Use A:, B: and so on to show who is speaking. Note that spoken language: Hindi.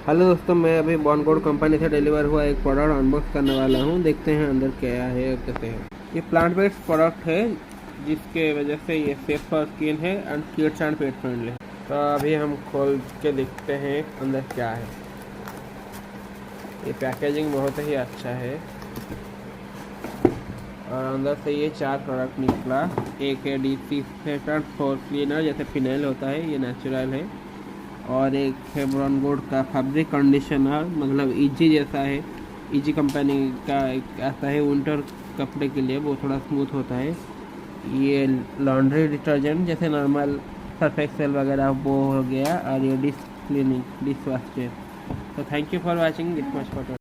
A: हेलो दोस्तों, मैं अभी बॉनगोड कंपनी से डिलीवर हुआ एक प्रोडक्ट अनबॉक्स करने वाला हूं। देखते हैं अंदर क्या है और कैसे है। ये प्लांट बेस्ड प्रोडक्ट है जिसके वजह से ये सेफ फॉर स्किन है and kids and pet friendly है। तो अभी हम खोल के देखते हैं अंदर क्या है। ये पैकेजिंग बहुत ही अच्छा है और अंदर से ये 4 प्रोडक्ट निकला। एक है डिसइंफेक्टेंट फ्लोर क्लीनर, जैसे फिनाइल होता है, ये नेचुरल है। और एक है बॉनगोड का फैब्रिक कंडीशनर, मतलब इजी जैसा है। इजी कंपनी का एक आता है विंटर कपड़े के लिए, वो थोड़ा स्मूथ होता है। ये लॉन्ड्री डिटर्जेंट जैसे नॉर्मल सर्फ एक्सेल वगैरह वो हो गया। और ये डिश क्लीनिंग डिश वॉश। तो thank you for watching this much.